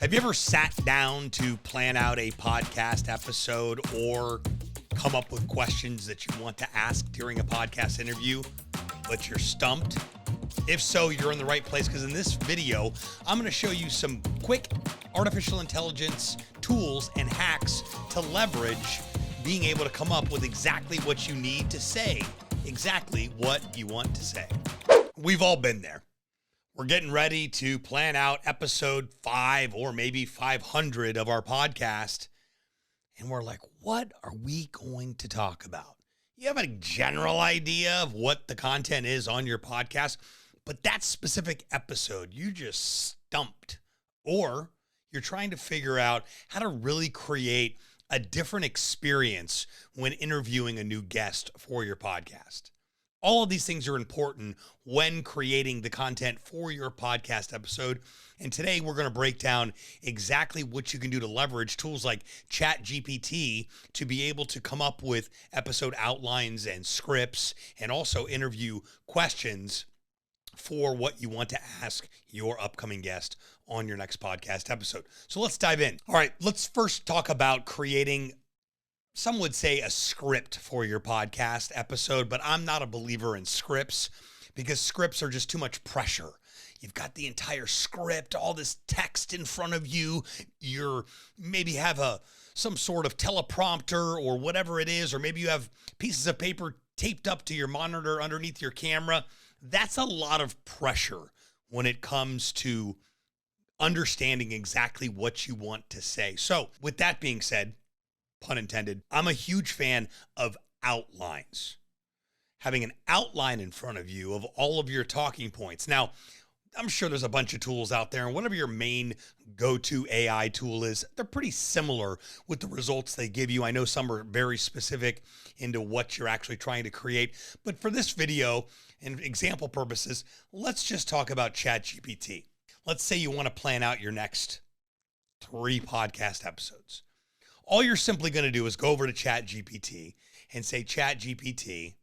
Have you ever sat down to plan out a podcast episode or come up with questions that you want to ask during a podcast interview, but you're stumped? If so, you're in the right place, because in this video, I'm going to show you some quick artificial intelligence tools and hacks to leverage being able to come up with exactly what you need to say, exactly what you want to say. We've all been there. We're getting ready to plan out episode 5 or maybe 500 of our podcast. And we're like, what are we going to talk about? You have a general idea of what the content is on your podcast, but that specific episode, you just stumped. Or you're trying to figure out how to really create a different experience when interviewing a new guest for your podcast. All of these things are important when creating the content for your podcast episode. And today we're going to break down exactly what you can do to leverage tools like ChatGPT to be able to come up with episode outlines and scripts, and also interview questions for what you want to ask your upcoming guest on your next podcast episode. So let's dive in. All right, let's first talk about creating, some would say, a script for your podcast episode, but I'm not a believer in scripts because scripts are just too much pressure. You've got the entire script, all this text in front of you. You're maybe have some sort of teleprompter or whatever it is, or maybe you have pieces of paper taped up to your monitor underneath your camera. That's a lot of pressure when it comes to understanding exactly what you want to say. So with that being said, pun intended, I'm a huge fan of outlines. Having an outline in front of you of all of your talking points. Now, I'm sure there's a bunch of tools out there, and whatever your main go-to AI tool is, they're pretty similar with the results they give you. I know some are very specific into what you're actually trying to create, but for this video and example purposes, let's just talk about ChatGPT. Let's say you want to plan out your next 3 podcast episodes. All you're simply going to do is go over to ChatGPT and say, ChatGPT,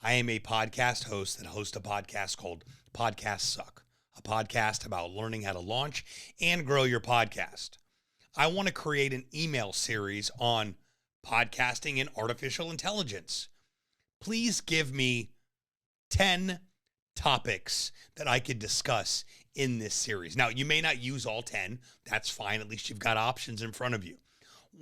I am a podcast host that hosts a podcast called Podcasts Suck, a podcast about learning how to launch and grow your podcast. I want to create an email series on podcasting and artificial intelligence. Please give me 10 topics that I could discuss in this series. Now, you may not use all 10. That's fine. At least you've got options in front of you.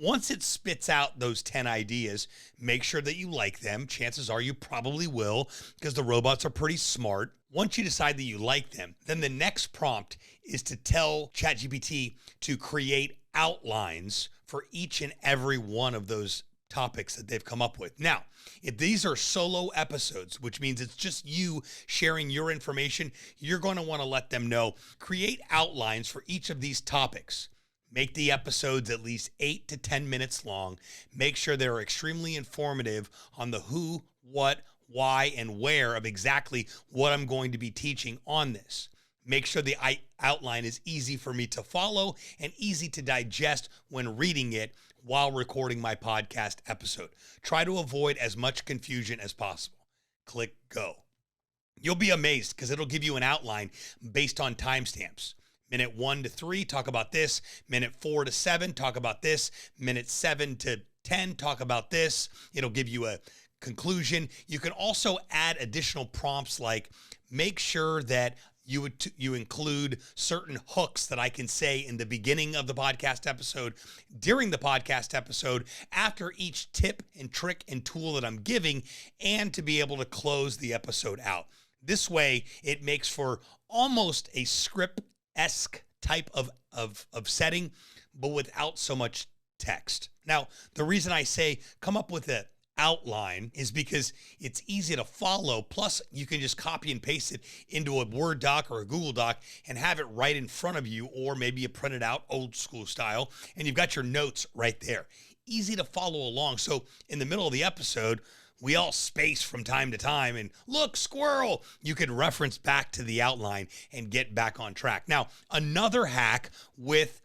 Once it spits out those 10 ideas, make sure that you like them. Chances are you probably will, because the robots are pretty smart. Once you decide that you like them, then the next prompt is to tell ChatGPT to create outlines for each and every one of those topics that they've come up with. Now, if these are solo episodes, which means it's just you sharing your information, you're going to want to let them know, create outlines for each of these topics. Make the episodes at least 8 to 10 minutes long. Make sure they're extremely informative on the who, what, why, and where of exactly what I'm going to be teaching on this. Make sure the outline is easy for me to follow and easy to digest when reading it while recording my podcast episode. Try to avoid as much confusion as possible. Click go. You'll be amazed because it'll give you an outline based on timestamps. Minute 1 to 3, talk about this. Minute 4 to 7, talk about this. Minute 7 to 10, talk about this. It'll give you a conclusion. You can also add additional prompts like make sure that you include certain hooks that I can say in the beginning of the podcast episode, during the podcast episode, after each tip and trick and tool that I'm giving, and to be able to close the episode out. This way, it makes for almost a script-esque type of setting, but without so much text. Now, the reason I say come up with an outline is because it's easy to follow. Plus, you can just copy and paste it into a Word doc or a Google Doc and have it right in front of you, or maybe you print it out old school style and you've got your notes right there. Easy to follow along. So in the middle of the episode, we all space from time to time and look, squirrel. You could reference back to the outline and get back on track. Now, another hack with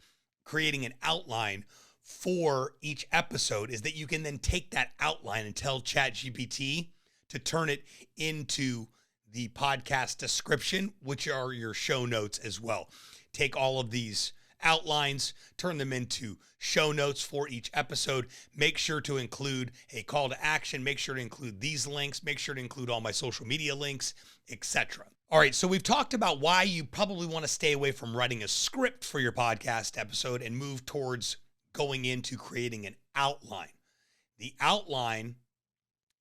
creating an outline for each episode is that you can then take that outline and tell ChatGPT to turn it into the podcast description, which are your show notes as well. Take all of these outlines, turn them into show notes for each episode. Make sure to include a call to action. Make sure to include these links. Make sure to include all my social media links, etc. All right, so we've talked about why you probably want to stay away from writing a script for your podcast episode and move towards going into creating an outline. The outline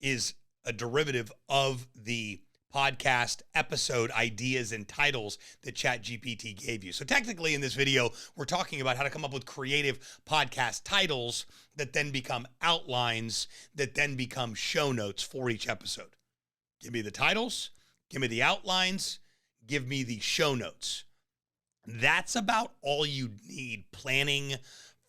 is a derivative of the podcast episode ideas and titles that ChatGPT gave you. So technically in this video, we're talking about how to come up with creative podcast titles that then become outlines that then become show notes for each episode. Give me the titles, give me the outlines, give me the show notes. That's about all you need planning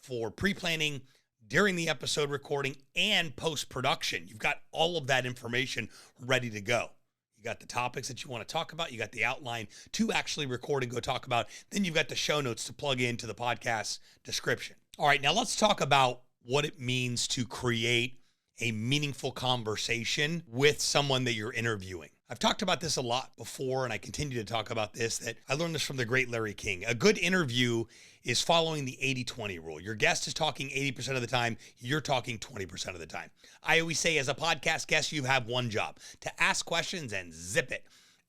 for pre-planning, during the episode recording, and post-production. You've got all of that information ready to go. You got the topics that you want to talk about. You got the outline to actually record and go talk about. Then you've got the show notes to plug into the podcast description. All right, now let's talk about what it means to create a meaningful conversation with someone that you're interviewing. I've talked about this a lot before, and I continue to talk about this, that I learned this from the great Larry King. A good interview is following the 80-20 rule. Your guest is talking 80% of the time, you're talking 20% of the time. I always say, as a podcast guest, you have one job: to ask questions and zip it.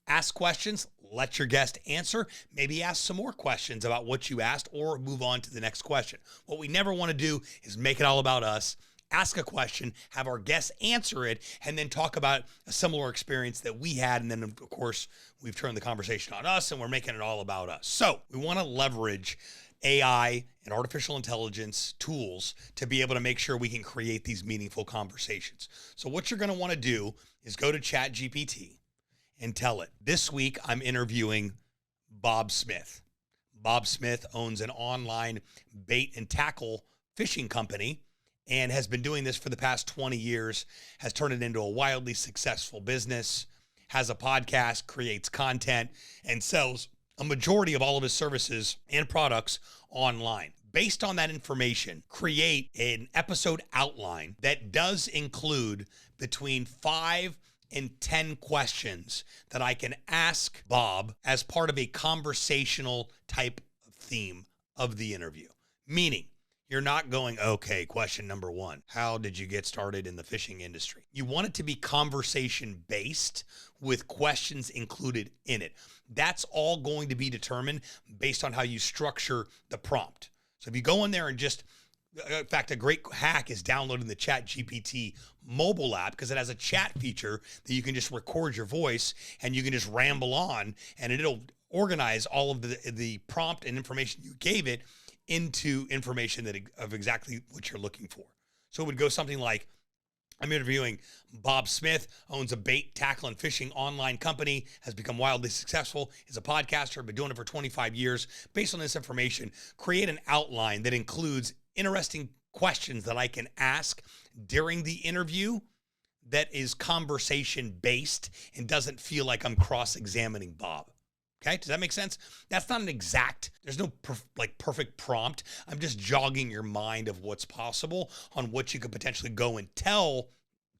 Ask questions, let your guest answer, maybe ask some more questions about what you asked, or move on to the next question. What we never want to do is make it all about us. Ask a question, have our guests answer it, and then talk about a similar experience that we had. And then, of course, we've turned the conversation on us and we're making it all about us. So we want to leverage AI and artificial intelligence tools to be able to make sure we can create these meaningful conversations. So what you're going to want to do is go to ChatGPT and tell it, this week I'm interviewing Bob Smith. Bob Smith owns an online bait and tackle fishing company and has been doing this for the past 20 years, has turned it into a wildly successful business, has a podcast, creates content, and sells a majority of all of his services and products online. Based on that information, create an episode outline that does include between 5 and 10 questions that I can ask Bob as part of a conversational type theme of the interview. Meaning, you're not going, okay, question number 1, how did you get started in the fishing industry? You want it to be conversation-based with questions included in it. That's all going to be determined based on how you structure the prompt. So if you go in there and just, in fact, a great hack is downloading the ChatGPT mobile app, because it has a chat feature that you can just record your voice and you can just ramble on, and it'll organize all of the prompt and information you gave it into information that of exactly what you're looking for. So it would go something like, I'm interviewing Bob Smith, owns a bait, tackle, and fishing online company, has become wildly successful, is a podcaster, been doing it for 25 years. Based on this information, create an outline that includes interesting questions that I can ask during the interview that is conversation-based and doesn't feel like I'm cross-examining Bob. Okay, does that make sense? That's not an exact, there's no perfect prompt. I'm just jogging your mind of what's possible on what you could potentially go and tell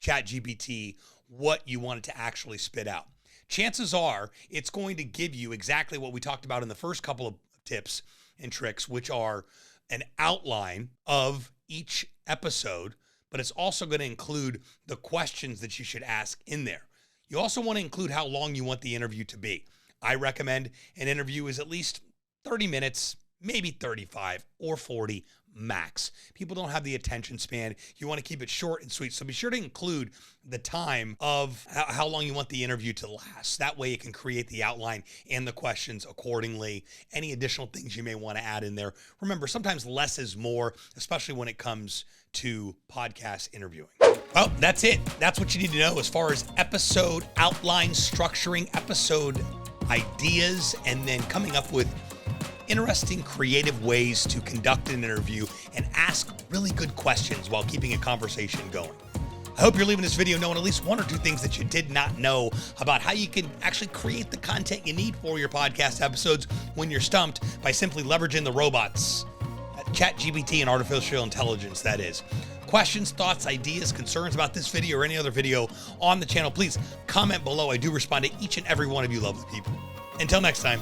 ChatGPT what you want it to actually spit out. Chances are it's going to give you exactly what we talked about in the first couple of tips and tricks, which are an outline of each episode, but it's also going to include the questions that you should ask in there. You also want to include how long you want the interview to be. I recommend an interview is at least 30 minutes, maybe 35 or 40 max. People don't have the attention span. You want to keep it short and sweet. So be sure to include the time of how long you want the interview to last. That way it can create the outline and the questions accordingly. Any additional things you may want to add in there. Remember, sometimes less is more, especially when it comes to podcast interviewing. Well, that's it. That's what you need to know as far as episode outline, structuring, episode ideas, and then coming up with interesting, creative ways to conduct an interview and ask really good questions while keeping a conversation going. I hope you're leaving this video knowing at least 1 or 2 things that you did not know about how you can actually create the content you need for your podcast episodes when you're stumped by simply leveraging the robots, ChatGPT and artificial intelligence, that is. Questions, thoughts, ideas, concerns about this video or any other video on the channel, please comment below. I do respond to each and every one of you lovely people. Until next time.